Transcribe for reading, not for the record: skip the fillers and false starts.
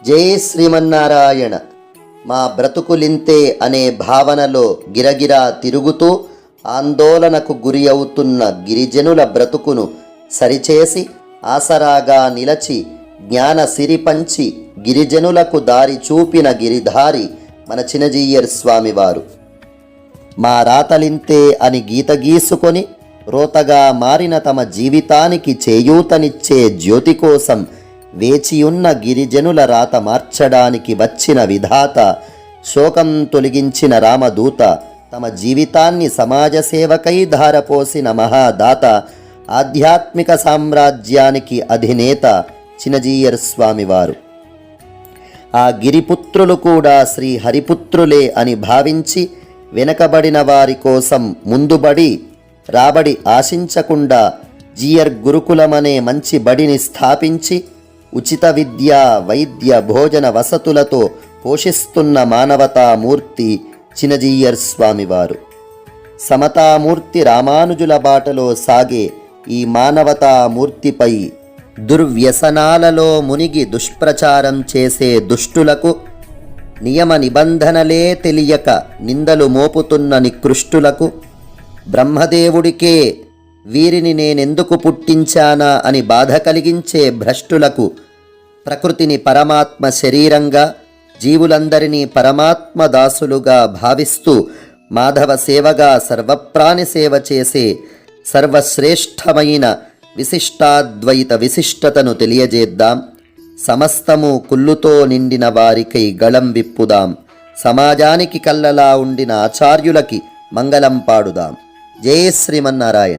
జై శ్రీమన్నారాయణ. మా బ్రతుకులింతే అనే భావనలో గిరగిరా తిరుగుతూ ఆందోళనకు గురి అవుతున్న గిరిజనుల బ్రతుకును సరిచేసి ఆసరాగా నిలచి జ్ఞాన సిరిపంచి గిరిజనులకు దారి చూపిన గిరిధారి మన చినజీయర్ స్వామివారు. మా రాతలింతే అని గీత గీసుకొని రోతగా మారిన తమ జీవితానికి చేయూతనిచ్చే జ్యోతి కోసం వేచియున్న గిరిజనుల రాత మార్చడానికి వచ్చిన విధాత, శోకం తొలగించిన రామదూత, తమ జీవితాన్ని సమాజ సేవకై ధారపోసిన మహాదాత, ఆధ్యాత్మిక సామ్రాజ్యానికి అధినేత చినజీయర్ స్వామివారు. ఆ గిరిపుత్రులు కూడా శ్రీ హరిపుత్రులే అని భావించి వెనకబడిన వారి కోసం ముందుబడి రాబడి ఆశించకుండా జీయర్ గురుకులమనే మంచి బడిని స్థాపించి ఉచిత విద్య, వైద్య, భోజన వసతులతో పోషిస్తున్న మానవతామూర్తి చినజీయర్ స్వామివారు. సమతామూర్తి రామానుజుల బాటలో సాగే ఈ మానవతామూర్తిపై దుర్వ్యసనాలలో మునిగి దుష్ప్రచారం చేసే దుష్టులకు, నియమ నిబంధనలే తెలియక నిందలు మోపుతున్న నికృష్టులకు, బ్రహ్మదేవుడికే వీరిని నేనెందుకు పుట్టించానా అని బాధ కలిగించే భ్రష్టులకు, ప్రకృతిని పరమాత్మ శరీరంగా, జీవులందరినీ పరమాత్మ దాసులుగా భావిస్తూ మాధవ సేవగా సర్వప్రాణి సేవ చేసే సర్వశ్రేష్టమైన విశిష్టాద్వైత విశిష్టతను తెలియజేద్దాం. సమస్తము కుళ్ళుతో నిండిన వారికై గళం విప్పుదాం. సమాజానికి కల్లలా ఉండిన ఆచార్యులకి మంగళం పాడుదాం. జై శ్రీమన్నారాయణ.